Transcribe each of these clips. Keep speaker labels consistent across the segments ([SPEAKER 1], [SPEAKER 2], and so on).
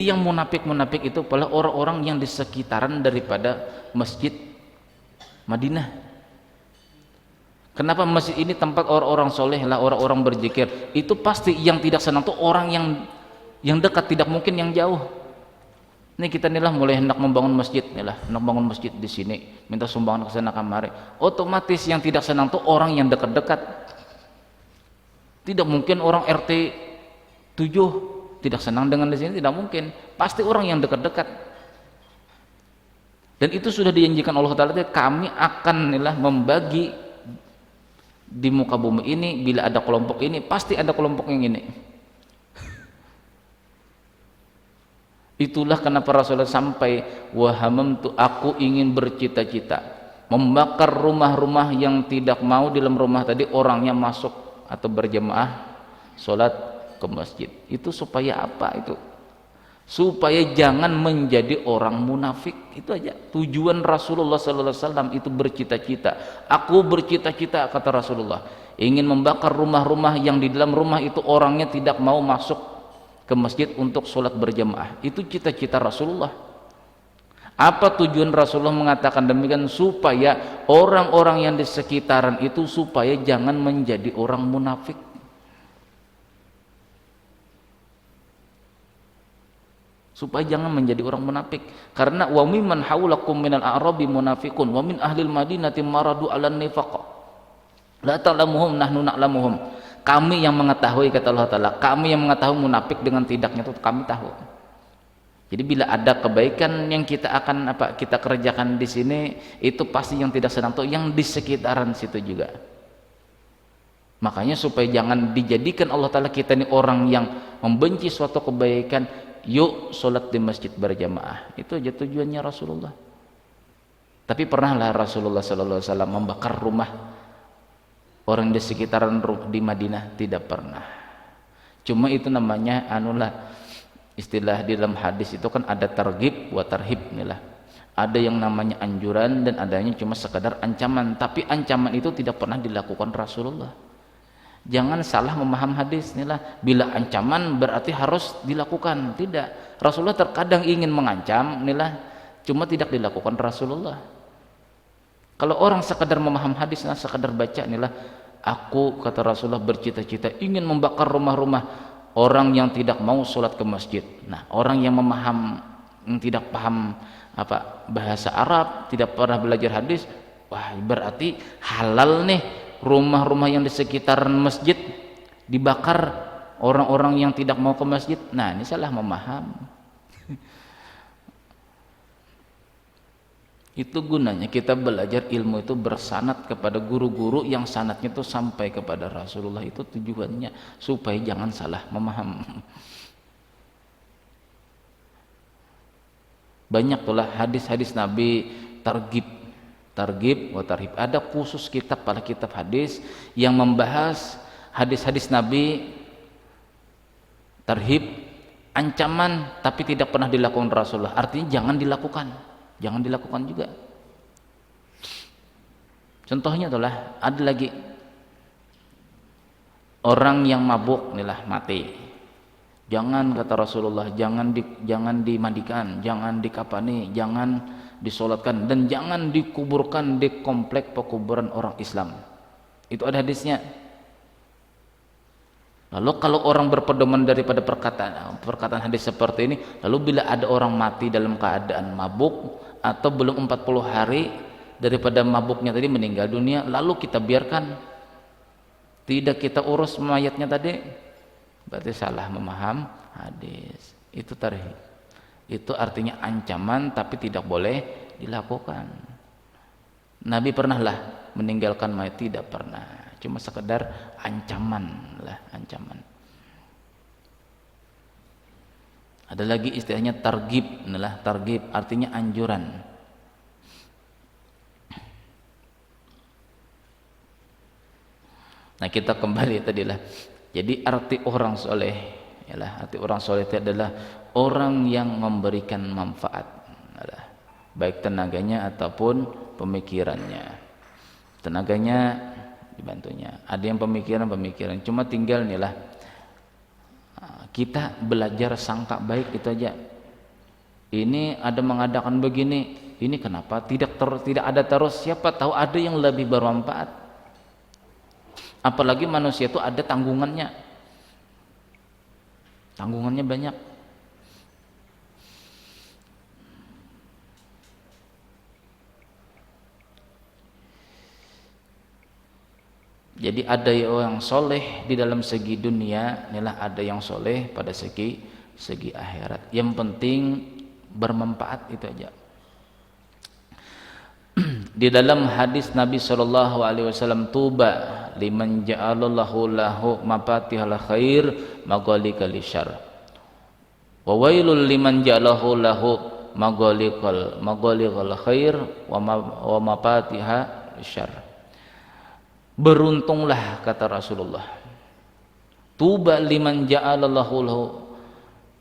[SPEAKER 1] Yang munafik-munafik itu adalah orang-orang yang di sekitaran daripada masjid Madinah. Kenapa masjid ini tempat orang-orang soleh lah, orang-orang berzikir? Itu pasti yang tidak senang tuh orang yang dekat, tidak mungkin yang jauh. Ini kita inilah mulai hendak membangun masjid, inilah hendak bangun masjid di sini, minta sumbangan ke sana kemari. Otomatis yang tidak senang tuh orang yang dekat-dekat. Tidak mungkin orang RT 7 tidak senang dengan di sini, tidak mungkin. Pasti orang yang dekat-dekat. Dan itu sudah dijanjikan Allah Taala, kami akan inilah membagi di muka bumi ini, bila ada kelompok ini pasti ada kelompok yang ini. Itulah kenapa Rasulullah sampai wahamamtu, aku ingin bercita-cita membakar rumah-rumah yang tidak mau di dalam rumah tadi orangnya masuk atau berjamaah sholat ke masjid. Itu supaya apa? Itu supaya jangan menjadi orang munafik. Itu aja tujuan Rasulullah sallallahu alaihi wasallam. Itu bercita-cita, aku bercita-cita, kata Rasulullah, ingin membakar rumah-rumah yang di dalam rumah itu orangnya tidak mau masuk ke masjid untuk sholat berjamaah. Itu cita-cita Rasulullah. Apa tujuan Rasulullah mengatakan demikian? Supaya orang-orang yang di sekitaran itu supaya jangan menjadi orang munafik. Supaya jangan menjadi orang munafik. Karena wa mimman haulakum minal a'rabi munafiqun wa min ahlil madinati maradu 'alan nifaq la ta'lamuhum nahnu na'lamuhum. Kami yang mengetahui, kata Allah Taala, kami yang mengetahui munafik dengan tidaknya itu kami tahu. Jadi bila ada kebaikan yang kita akan kita kerjakan di sini, itu pasti yang tidak senang tuh yang di sekitaran situ juga. Makanya supaya jangan dijadikan Allah Taala kita ini orang yang membenci suatu kebaikan, yuk sholat di masjid berjamaah. Itu aja tujuannya Rasulullah. Tapi pernahlah Rasulullah sallallahu alaihi wasallam membakar rumah orang di sekitaran di Madinah? Tidak pernah. Cuma itu namanya istilah di dalam hadis itu kan ada targhib wa tarhib inilah. Ada yang namanya anjuran dan adanya cuma sekadar ancaman. Tapi ancaman itu tidak pernah dilakukan Rasulullah. Jangan salah memaham hadis inilah. Bila ancaman berarti harus dilakukan. Tidak. Rasulullah terkadang ingin mengancam inilah, cuma tidak dilakukan Rasulullah. Kalau orang sekadar memaham hadis, sekadar baca inilah, aku, kata Rasulullah, bercita-cita ingin membakar rumah-rumah orang yang tidak mau sholat ke masjid. Nah, orang yang tidak paham bahasa Arab, tidak pernah belajar hadis, wah berarti halal nih rumah-rumah yang di sekitaran masjid dibakar orang-orang yang tidak mau ke masjid. Nah, ini salah memaham. Itu gunanya kita belajar ilmu itu bersanad kepada guru-guru yang sanadnya itu sampai kepada Rasulullah. Itu tujuannya supaya jangan salah memaham. Banyak tulah hadis-hadis Nabi targhib wa tarhib. Ada khusus kitab, pada kitab hadis yang membahas hadis-hadis Nabi tarhib, ancaman, tapi tidak pernah dilakukan Rasulullah. Artinya jangan dilakukan juga. Contohnya adalah ada lagi orang yang mabuk inilah mati. Jangan, kata Rasulullah, jangan dimandikan, jangan dikafani, jangan disolatkan, dan jangan dikuburkan di komplek pekuburan orang Islam. Itu ada hadisnya. Lalu kalau orang berpedoman daripada perkataan hadis seperti ini, lalu bila ada orang mati dalam keadaan mabuk atau belum 40 hari daripada mabuknya tadi meninggal dunia, lalu kita biarkan, tidak kita urus mayatnya tadi, berarti salah memaham hadis. Itu tarhib. Itu artinya ancaman tapi tidak boleh dilakukan. Nabi pernahlah meninggalkan mayat? Tidak pernah. Cuma sekedar ancaman lah, ancaman. Ada lagi istilahnya targhib, targhib artinya anjuran. Nah, kita kembali tadilah. Jadi arti orang soleh, arti orang soleh itu adalah orang yang memberikan manfaat, baik tenaganya ataupun pemikirannya. Tenaganya dibantunya, ada yang pemikiran, cuma tinggal kita belajar sangka baik, itu aja. ini ada mengadakan begini, ini kenapa tidak ada terus? Siapa tahu ada yang lebih bermanfaat. Apalagi manusia itu ada tanggungannya banyak. Jadi ada yang soleh di dalam segi dunia, inilah ada yang soleh pada segi akhirat. Yang penting bermanfaat, itu aja. Di dalam hadis Nabi SAW, tuba liman ja'alallahu lahu mafatihal khair maghalikal syarr, wa wailul liman ja'alahu lahu maghalikal khair wa mafatihal syarr. Beruntunglah, kata Rasulullah, tuba liman ja'alallahu lahu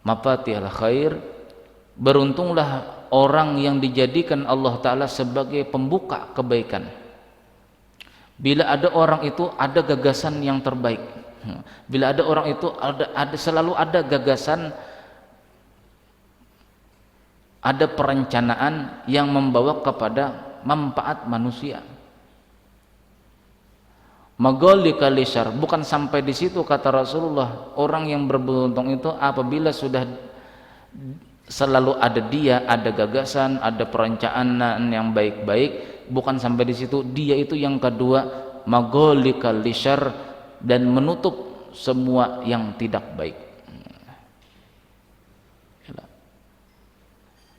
[SPEAKER 1] mafatihal khair, beruntunglah orang yang dijadikan Allah Ta'ala sebagai pembuka kebaikan. Bila ada orang itu ada gagasan yang terbaik, bila ada orang itu selalu ada gagasan, ada perencanaan yang membawa kepada manfaat manusia. Maghalikal syarr, bukan sampai di situ, kata Rasulullah. Orang yang beruntung itu apabila sudah selalu ada dia, ada gagasan, ada perencanaan yang baik-baik, bukan sampai di situ, dia itu yang kedua, maghalikal syarr, dan menutup semua yang tidak baik.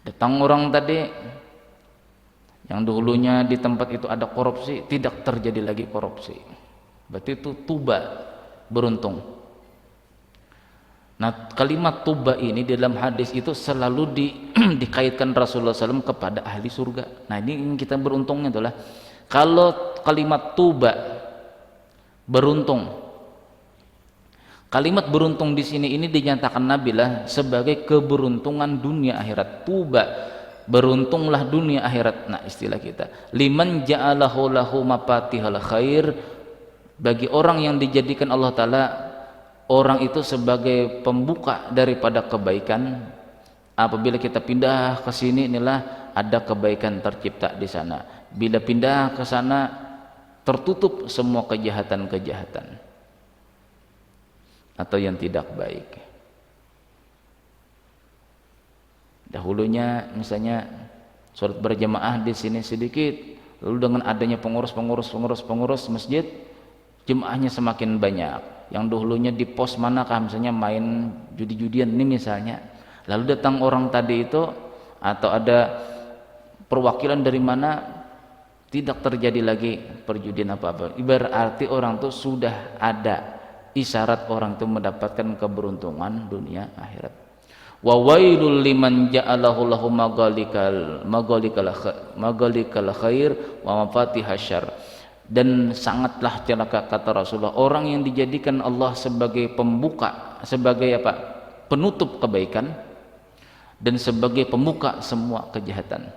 [SPEAKER 1] Datang orang tadi yang dulunya di tempat itu ada korupsi, tidak terjadi lagi korupsi. Berarti itu tuba, beruntung. Nah, kalimat tuba ini dalam hadis itu selalu dikaitkan Rasulullah SAW kepada ahli surga. Nah, ini kita beruntungnya itulah. Kalau kalimat tuba, beruntung, kalimat beruntung di sini ini dinyatakan Nabi lah sebagai keberuntungan dunia akhirat. Tuba, beruntunglah dunia akhirat. Nah, istilah kita, liman ja'alahu lahu mafatihal khair, bagi orang yang dijadikan Allah Ta'ala orang itu sebagai pembuka daripada kebaikan. Apabila kita pindah ke sini, inilah ada kebaikan tercipta di sana. Bila pindah ke sana, tertutup semua kejahatan-kejahatan atau yang tidak baik. Dahulunya misalnya sholat berjamaah di sini sedikit, lalu dengan adanya pengurus masjid, jemaahnya semakin banyak. Yang dahulunya di pos manakah misalnya main judi-judian ini misalnya, lalu datang orang tadi itu atau ada perwakilan dari mana, tidak terjadi lagi perjudian apa-apa. Berarti orang itu sudah ada isyarat orang itu mendapatkan keberuntungan dunia akhirat. Wa wailul liman ja'alahu lahu maghalikal khair wa mafatihasy syarr. Dan sangatlah celaka, kata Rasulullah, orang yang dijadikan Allah sebagai pembuka, sebagai apa? Penutup kebaikan, dan sebagai pembuka semua kejahatan.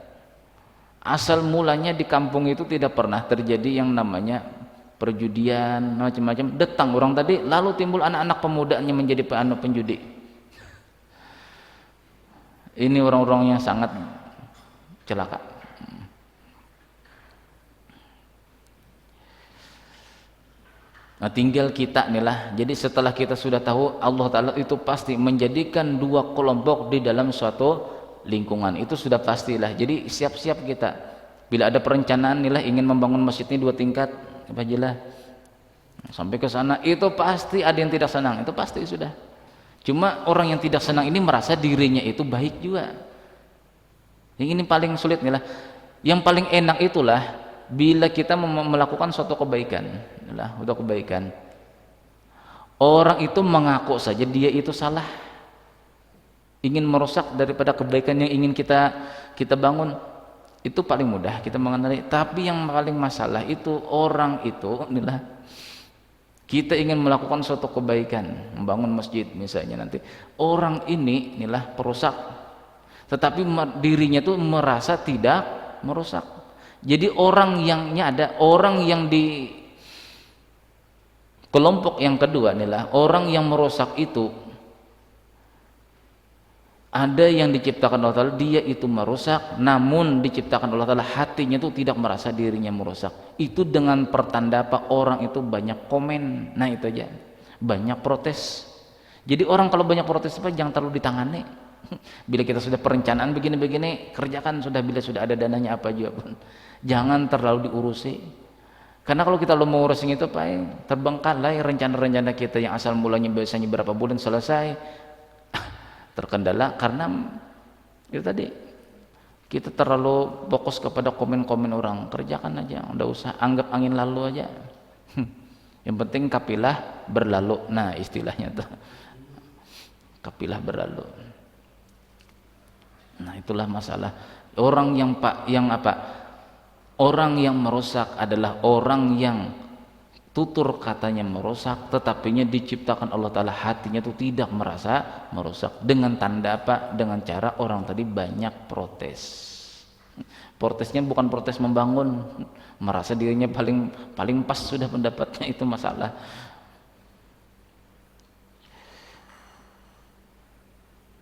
[SPEAKER 1] Asal mulanya di kampung itu tidak pernah terjadi yang namanya perjudian macam-macam. Datang orang tadi, lalu timbul anak-anak pemudanya menjadi penjudi. Ini orang-orang yang sangat celaka. Nah, tinggal kita inilah. Jadi setelah kita sudah tahu Allah Ta'ala itu pasti menjadikan dua kelompok di dalam suatu lingkungan, itu sudah pastilah. Jadi siap-siap kita. Bila ada perencanaan inilah ingin membangun masjid ini 2 tingkat, apa jelas sampai ke sana, itu pasti ada yang tidak senang, itu pasti sudah. Cuma orang yang tidak senang ini merasa dirinya itu baik juga. Yang ini paling sulit inilah. Yang paling enak itulah bila kita melakukan suatu kebaikan, untuk kebaikan, orang itu mengaku saja dia itu salah, ingin merusak daripada kebaikan yang ingin kita bangun, itu paling mudah kita mengenali. Tapi yang paling masalah itu orang itu inilah, kita ingin melakukan suatu kebaikan, membangun masjid misalnya, nanti orang ini inilah perusak, tetapi dirinya itu merasa tidak merusak. Jadi orang yang di kelompok yang kedua inilah, orang yang merusak itu Ada yang diciptakan Allah Ta'ala dia itu merusak, namun diciptakan Allah Ta'ala hatinya itu tidak merasa dirinya merusak. Itu dengan pertanda apa? Orang itu banyak komen. Nah itu aja, banyak protes. Jadi orang kalau banyak protes apa, jangan terlalu ditangani. Bila kita sudah perencanaan begini-begini, kerjakan sudah, bila sudah ada dananya apa juga pun. Jangan terlalu diurusi. Karena kalau kita mau urusin itu Pak, terbengkalai rencana-rencana kita yang asal mulanya biasanya berapa bulan selesai, terkendala karena itu tadi kita terlalu fokus kepada komen-komen orang. Kerjakan aja, udah usah anggap angin lalu aja. Yang penting kapilah berlalu. Nah istilahnya tuh kapilah berlalu. Nah itulah masalah orang yang orang yang merusak adalah orang yang tutur katanya merusak, tetapinya diciptakan Allah Ta'ala hatinya itu tidak merasa merusak. Dengan tanda apa? Dengan cara orang tadi banyak protes. Protesnya bukan protes membangun, merasa dirinya paling pas sudah pendapatnya, itu masalah.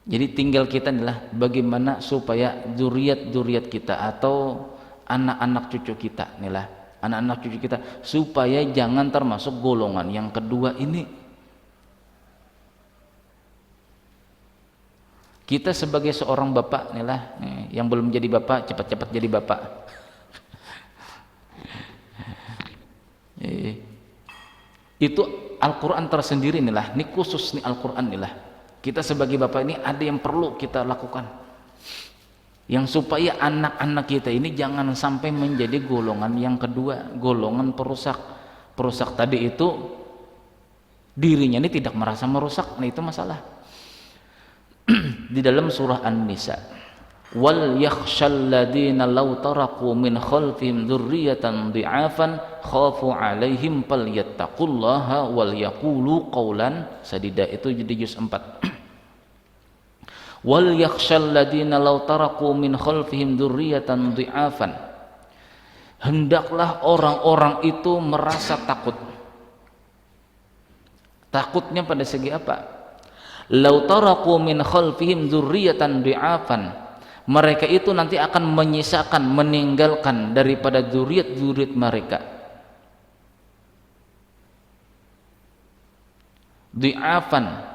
[SPEAKER 1] Jadi tinggal kita adalah bagaimana supaya zuriat kita atau anak-anak cucu kita inilah, anak-anak cucu kita, supaya jangan termasuk golongan yang kedua ini. Kita sebagai seorang bapak inilah, yang belum jadi bapak cepat-cepat jadi bapak. Itu Al-Quran tersendiri inilah, ini khusus nih Al-Quran inilah. Kita sebagai bapak ini ada yang perlu kita lakukan, yang supaya anak-anak kita ini jangan sampai menjadi golongan yang kedua, golongan perusak. Perusak tadi itu dirinya ini tidak merasa merusak. Nah itu masalah. Di dalam surah An-Nisa, wal yakhshal ladina law taraku min khalfihim dzurriyyatan dhi'afan khafu 'alaihim falyattaqullaha wal yaqulu qawlan sadida. Itu jadi juz 4. Wal yakhshal ladina law taraku min khalfihim dzurriyyatan dhi'afan, hendaklah orang-orang itu merasa takut. Takutnya pada segi apa? Law taraku min khalfihim dzurriyyatan dhi'afan, mereka itu nanti akan menyisakan, meninggalkan daripada dzurriat mereka dhi'afan,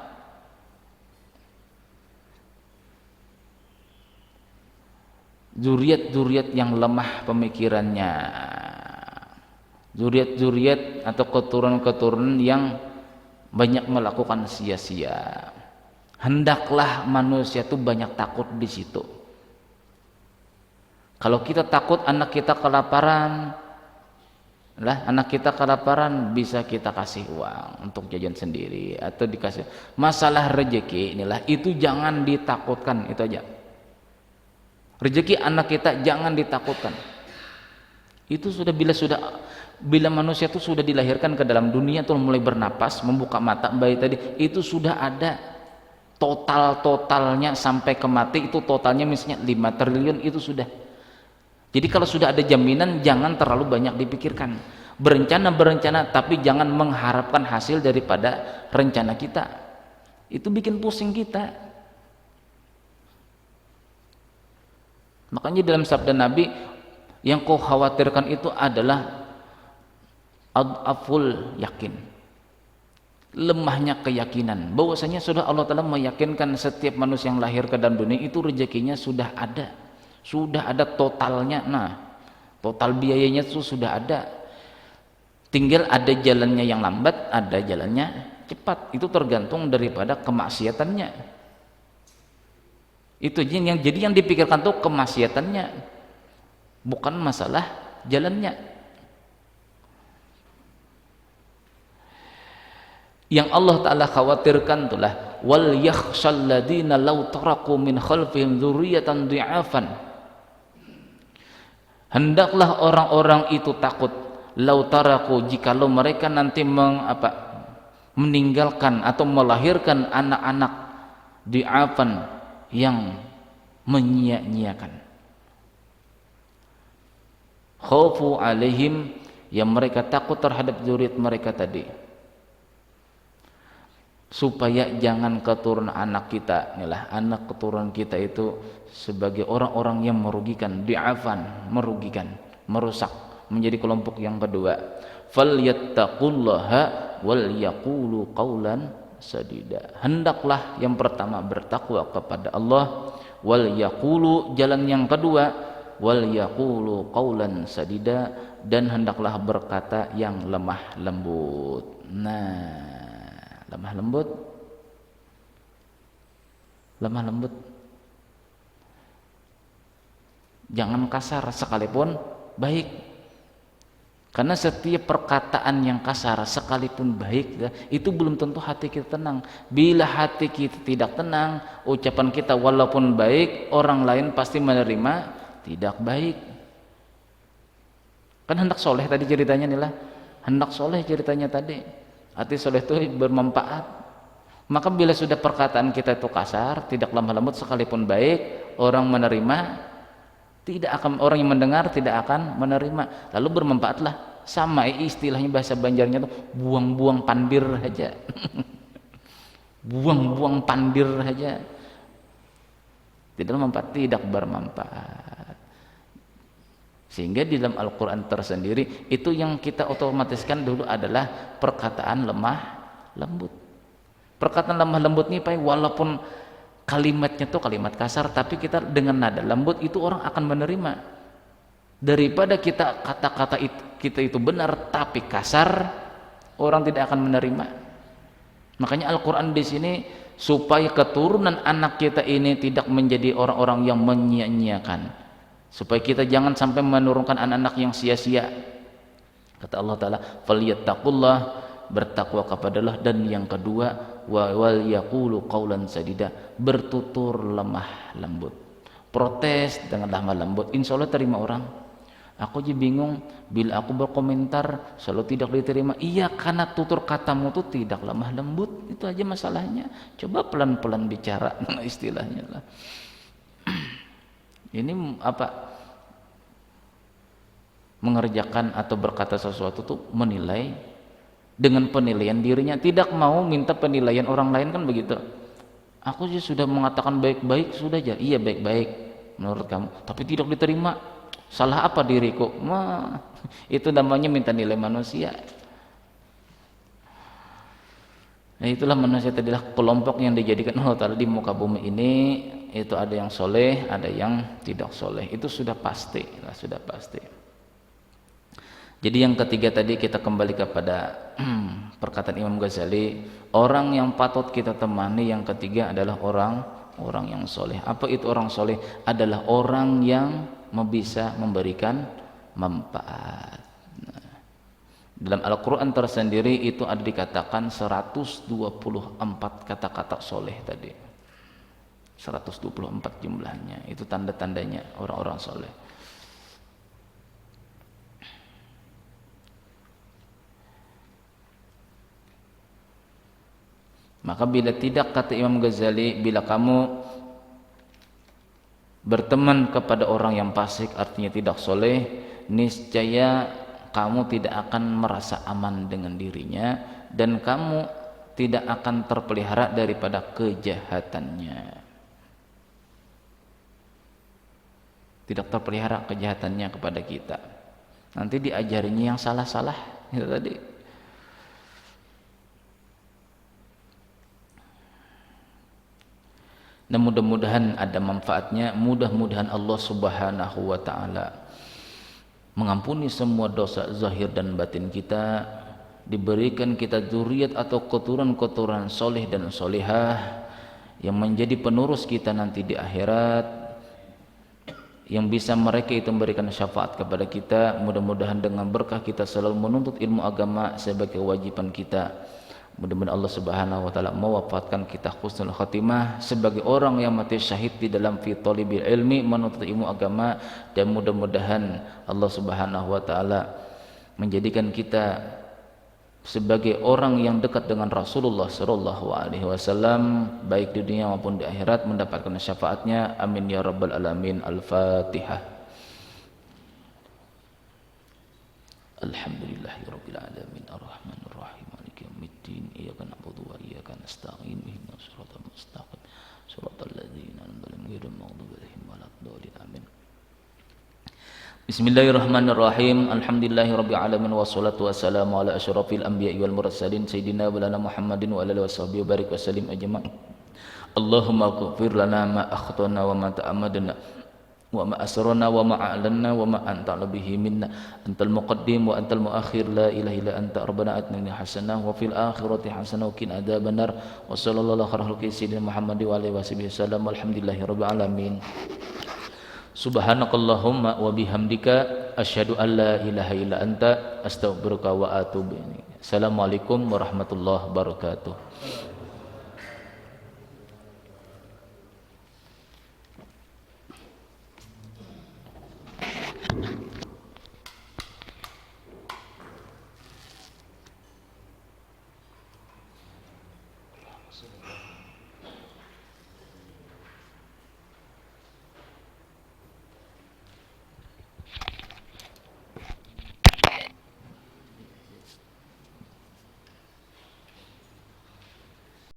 [SPEAKER 1] zuriat yang lemah pemikirannya, zuriat atau keturunan yang banyak melakukan sia-sia. Hendaklah manusia itu banyak takut di situ. Kalau kita takut anak kita kelaparan, bisa kita kasih uang untuk jajan sendiri atau dikasih. Masalah rezeki inilah, itu jangan ditakutkan, itu aja. Rezeki anak kita jangan ditakutkan. Itu sudah bila manusia itu sudah dilahirkan ke dalam dunia tuh mulai bernapas, membuka mata bayi tadi, itu sudah ada totalnya sampai ke mati, itu totalnya misalnya 5 triliun itu sudah. Jadi kalau sudah ada jaminan, jangan terlalu banyak dipikirkan. Berencana tapi jangan mengharapkan hasil daripada rencana kita. Itu bikin pusing kita. Makanya dalam sabda Nabi, yang kau khawatirkan itu adalah adaful yakin, lemahnya keyakinan bahwasanya sudah Allah Ta'ala meyakinkan setiap manusia yang lahir ke dalam dunia itu rezekinya sudah ada totalnya. Nah total biayanya itu sudah ada, tinggal ada jalannya yang lambat, ada jalannya cepat. Itu tergantung daripada kemaksiatannya. Itu jadi yang dipikirkan tuh kemaksiatannya, bukan masalah jalannya. Yang Allah Ta'ala khawatirkan itulah wal yakhshal ladina law taraku min khalfihim dzurriyyatan dhi'afan, hendaklah orang-orang itu takut law taraku, jikalau mereka nanti meninggalkan atau melahirkan anak-anak dhi'afan yang menyia-nyiakan, khafu alaihim, yang mereka takut terhadap zuriat mereka tadi, supaya jangan keturunan anak kita, inilah anak keturunan kita itu sebagai orang-orang yang merugikan, di'afan, merugikan, merusak, menjadi kelompok yang kedua. Falyattaqullaha wal yaqulu qawlan sadida. Hendaklah yang pertama bertakwa kepada Allah, wal yaqulu jalan yang kedua, wal yaqulu qawlan sadida, dan hendaklah berkata yang lemah lembut. Nah, lemah lembut, jangan kasar sekalipun baik, karena setiap perkataan yang kasar sekalipun baik itu belum tentu hati kita tenang. Bila hati kita tidak tenang, ucapan kita walaupun baik, orang lain pasti menerima tidak baik. Kan hendak soleh tadi ceritanya nih lah, hendak soleh ceritanya tadi, hati soleh itu bermanfaat. Maka bila sudah perkataan kita itu kasar, tidak lemah lembut sekalipun baik, orang menerima tidak akan, orang yang mendengar tidak akan menerima. Lalu bermanfaatlah, sama istilahnya bahasa Banjarnya tuh buang-buang pandir aja. Buang-buang pandir aja, tidak bermanfaat. Sehingga di dalam Al-Quran tersendiri itu yang kita otomatiskan dulu adalah perkataan lemah lembut. Perkataan lemah lembut ini walaupun kalimatnya tuh kalimat kasar, tapi kita dengan nada lembut itu orang akan menerima, daripada kita kata-kata kita itu benar tapi kasar, orang tidak akan menerima. Makanya Al-Quran di sini supaya keturunan anak kita ini tidak menjadi orang-orang yang menyia-nyiakan, supaya kita jangan sampai menurunkan anak-anak yang sia-sia. Kata Allah Ta'ala, falyattaqullah, bertakwa kepada Allah, dan yang kedua wal yaqulu qawlan sadida, bertutur lemah lembut, protes dengan lemah lembut, insya Allah terima orang. Aku aja bingung bila aku berkomentar selalu tidak diterima. Iya, karena tutur katamu tuh tidak lemah lembut, itu aja masalahnya. Coba pelan-pelan bicara, istilahnya lah. Ini apa, mengerjakan atau berkata sesuatu tuh menilai dengan penilaian dirinya, tidak mau minta penilaian orang lain, kan begitu. Aku sih sudah mengatakan baik-baik, sudah aja, iya baik-baik menurut kamu, tapi tidak diterima, salah apa diriku? Itu namanya minta nilai manusia. Nah, itulah manusia tadilah kelompok yang dijadikan Allah Ta'ala di muka bumi ini. Itu ada yang soleh, ada yang tidak soleh, itu sudah pasti lah, sudah pasti. Jadi yang ketiga tadi kita kembali kepada perkataan Imam Ghazali, orang yang patut kita temani yang ketiga adalah orang yang soleh. Apa itu orang soleh? Adalah orang yang bisa memberikan manfaat. Nah, dalam Al-Quran tersendiri itu ada dikatakan 124 kata-kata soleh tadi, 124 jumlahnya. Itu tanda-tandanya orang-orang soleh. Maka bila tidak, kata Imam Ghazali, bila kamu berteman kepada orang yang fasik, artinya tidak soleh, niscaya kamu tidak akan merasa aman dengan dirinya, dan kamu tidak akan terpelihara daripada kejahatannya. Tidak terpelihara kejahatannya kepada kita. Nanti diajarinya yang salah-salah, itu tadi. Dan mudah-mudahan ada manfaatnya. Mudah-mudahan Allah Subhanahu wa Ta'ala mengampuni semua dosa zahir dan batin kita, diberikan kita zuriat atau keturunan-keturunan soleh dan solehah yang menjadi penerus kita nanti di akhirat, yang bisa mereka itu memberikan syafaat kepada kita. Mudah-mudahan dengan berkah kita selalu menuntut ilmu agama sebagai kewajiban kita. Mudah-mudahan Allah Subhanahu wa Ta'ala mewafatkan kita husnul khatimah sebagai orang yang mati syahid di dalam fi thalibil ilmi, menuntut ilmu agama. Dan mudah-mudahan Allah Subhanahu wa Ta'ala menjadikan kita sebagai orang yang dekat dengan Rasulullah sallallahu alaihi wasallam, baik di dunia maupun di akhirat, mendapatkan syafaatnya. Amin ya rabbal alamin. Al-Fatihah. Alhamdulillahirabbil alamin arrahmanirrahim maliki yaumiddin. الدين إياك نعبد وإياك نستعين اهدنا الصراط المستقيم صراط الذين أنعمت عليهم غير المغضوب عليهم ولا الضالين آمين. Bismillahirrahmanirrahim. Alhamdulillahirabbil alamin wassalatu wassalamu ala asyrafil anbiya'i wal mursalin sayyidina wa lana Muhammadin wa ala alihi washabihi wa barik wa sallim ajma'in. Allahumma ighfir lana ma akhtana wa ma ta'ammadna wa ma asrarna wa ma a'lanna wa ma anta bihi minna antal muqaddim wa antal muakhir la ilaha illa anta rabbana atina hasanah wa fil akhirati hasanah wa qina adzabannar wa sallallahu alaihi sayyidina Muhammad wa alihi wasallam walhamdulillahirabbil alamin. Subhanakallahumma wa bihamdika asyhadu an la ilaha illa anta astaghfiruka wa atubu ilaik. Assalamualaikum warahmatullahi wabarakatuh.